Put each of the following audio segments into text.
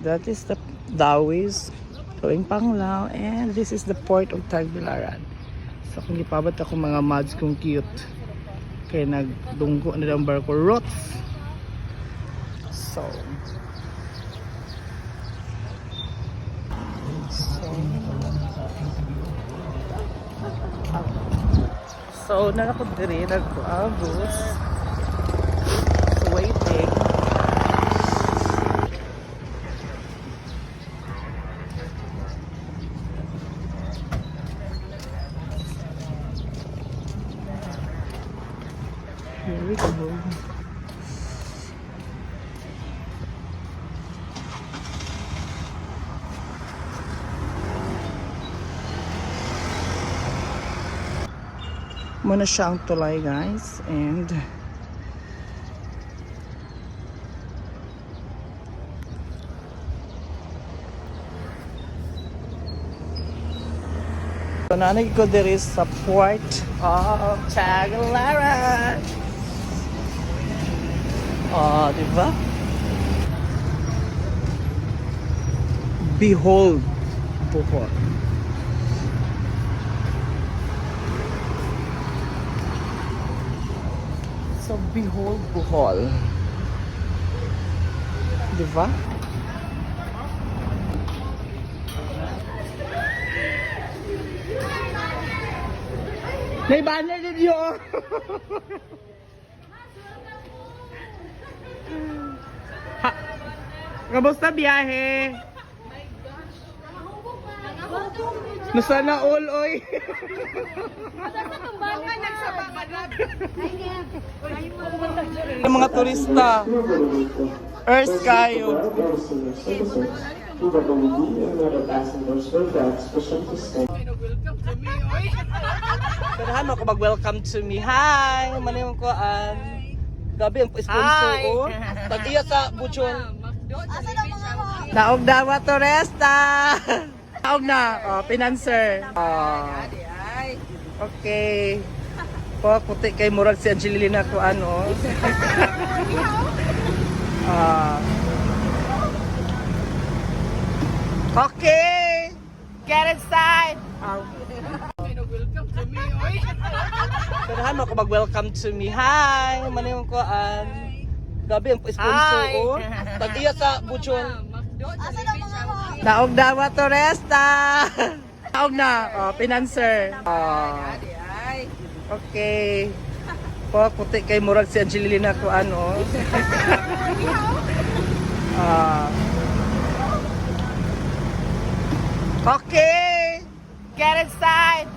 that is the Dawis going Panglao, and this is the port of Tagbilaran. So kung ipabat ako mga mods kong cute kaya nagdunggo na ang barko rots. So nakapod diri nagkuabos waiting. Here we go. Muna siya ang tulay, guys, and so nanay ko there is sa port of Tagbilaran. Oh, diba? Behold Bohol. So behold Bohol. Diba? May banner din yun. Ha, kamusta biyahe? Nasa na all, oy. Ang mga turista. Earth kayo. Pwede mo ako mag-welcome to me. Hi! Manayong ko ang gabi ang sponsor ko. Pag-iya sa Buchon. Naog dawa turista. Naog na. Oh, pinanser. Oh. Okay. Po, puti kay murag si Angelina ko ano. Okay. Get inside. Pwede mo ako mag-welcome to me. Hi! Manayong ko ang gabi ang sponsor ko. Pag-iya sa Buchon. Naog dawa turista. Naog na. Oh, pinanser. Oh. Okay. Po, puti kay murag si Angelina ko ano. Okay. Get inside.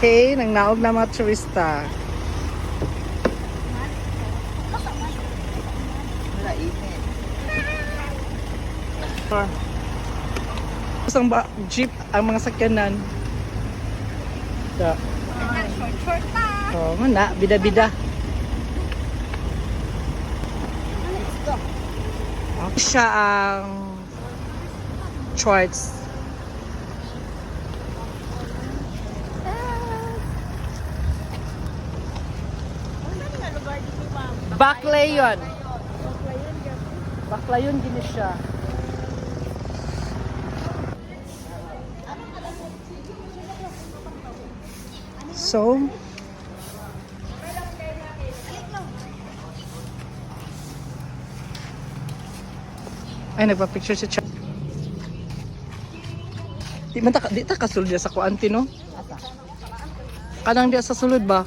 Okay, nang naog na mga turista. Isang jeep ang mga sakyanan. Short pa. Oh, mana bida-bida. Siya ang shorts. Baclayon. Baclayon gini siya. So, ay nagpa-picture si Chuck. Di ta kasulod dia sa kuanti no? Kanang dia sa sulod ba?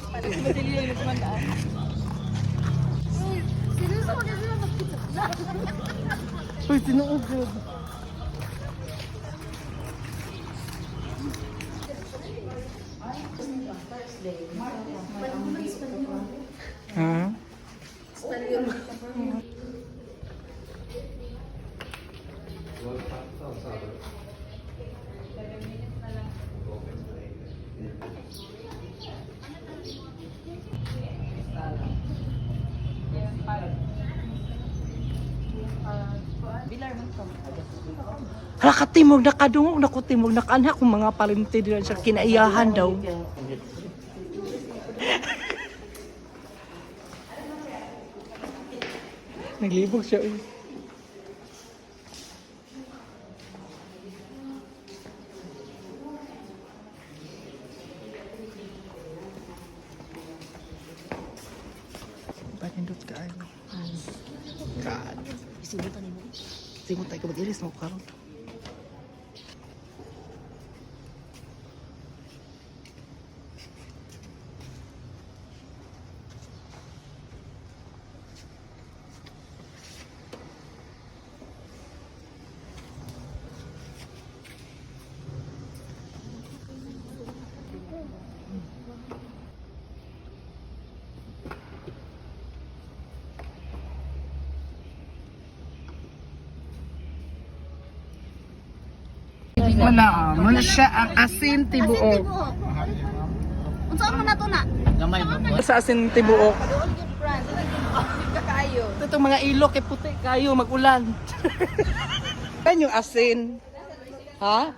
Uy, tinuod yun. Hala ka timog na kadungog na ko timog na kanha kung mga palimti din sa kinaiyahan daw. Naglibog siya. Panindot ka ay. God. Isimutan mo. Isimutan ka mag-iris mo karon. Muna siya ang asin tibuok. Unsa man nato na? Sa asin tibuok. Kaayo. Ito mga ilok kay puti kayo magulan. Yan yung asin. Ha?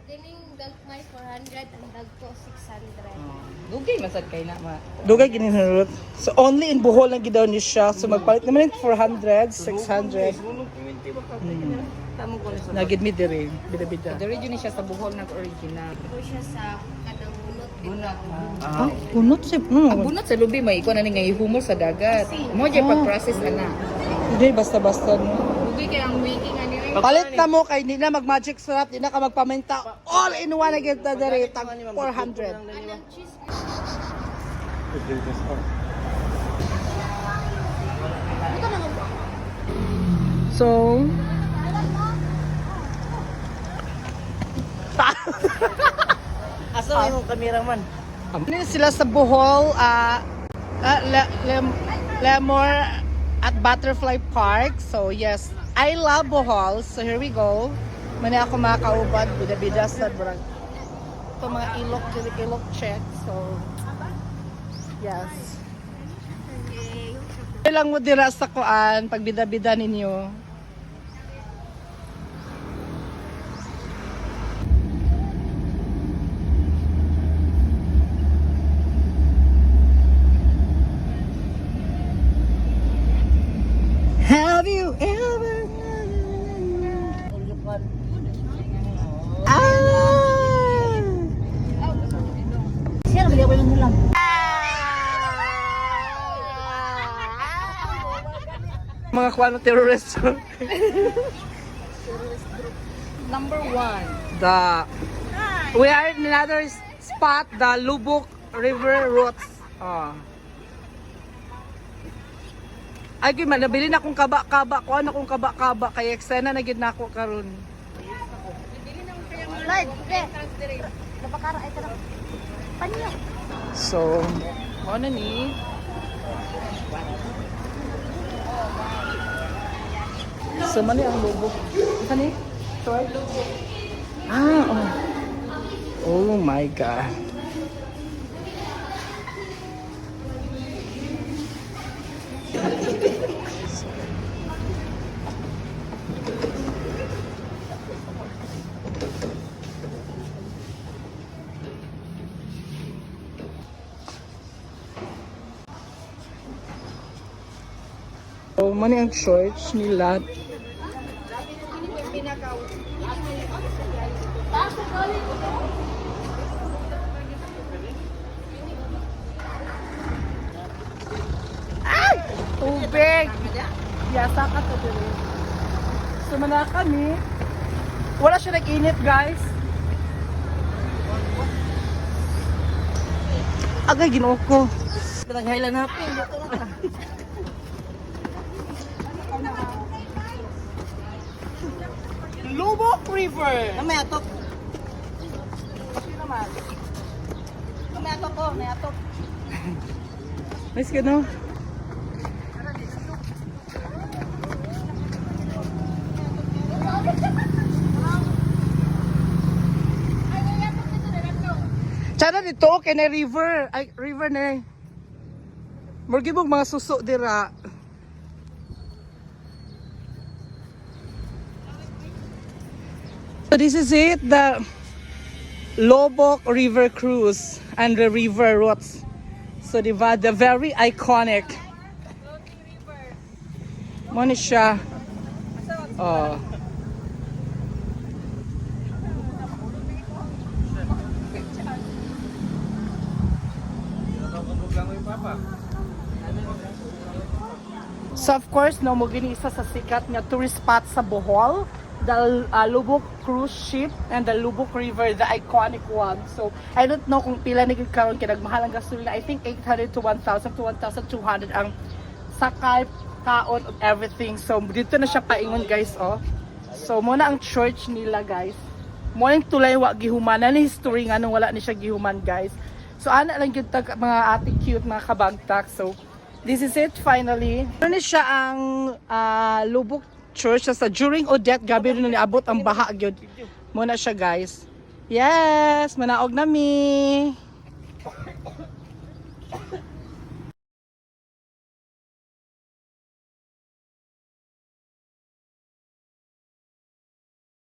Dining dagmay 400 ang dagko 600. Dugay masad kay na ma. Dugay gininurot. So only in Bohol lang gidaw ni siya. So magpalit naman yung 400, 600. Tamo ko ni sa. Nagid mi diri, bida-bida. The region siya sa Bohol na original. Ito siya sa kanang bunot. Bunot. Ah, punot si Ang bunot sa lubi may iko na ni nga humor sa dagat. Mo jay pag-process ana. Hindi basta-basta no. Dugay kay ang wiki nga ni. Palit na mo kay di na mag magic syrup, di na ka magpaminta. All in one na gyud ta diri tag 400. Anang cheese. So, Asa mo yung cameraman? Ano sila sa Bohol, Lemor at Butterfly Park. So yes, I love Bohol. So here we go. Mani ako makakaubad, bida-bida sa brag. Ito mga ilok check. So, yes. Ilang mo dira sa kuan, pag bida-bida ninyo. Have you ever? Siya na bigyan ko lang nilang. Mga kuano terrorist. Number 1. We are in another spot, the Lubuk River Routes. Ay, kaya man, nabili na akong kaba-kaba. Kuha na akong kaba-kaba. Kaya eksena na gid na ako karon. Slide. Napakara ay kana. Panyo. So, ano ni? So, mani ang lubok. Kani? Sorry? Oh my God. So, mani ang shorts nila. Ay! Tubig! Yasa ka to dito. Sumala kami. Wala siya nag-init, guys. Agay, ginoo ko. Pinanghailan hapin. Lubok River! May atok. May atok ko, may atok. Nice ka, no? Tsara dito, okay na river. Ay, river na. Morgi mong mga suso dira. So this is it, the Lobok River Cruise and the river routes. So diba, the very iconic. Mo ni siya. Oh. So of course, no, mo gini isa sa sikat nga tourist spot sa Bohol, the Lubuk cruise ship and the Lubuk River, the iconic one. So I don't know kung pila ni gid karon kay nagmahal ang gasolina. I think 800 to 1,000 to 1,200 ang sakay, kaon, and everything. So dito na siya paingon, guys, oh. So muna ang church nila, guys. Mo ning tulay wa gihuman na ni history nga nung wala ni siya gihuman, guys. So ana lang gyud tag mga ate cute, mga kabagtak. So this is it finally. Ano ni siya ang Lubuk Church sa during Odette, gabi rin niabot ang baha gyud. Muna siya, guys. Yes, manaog na mi.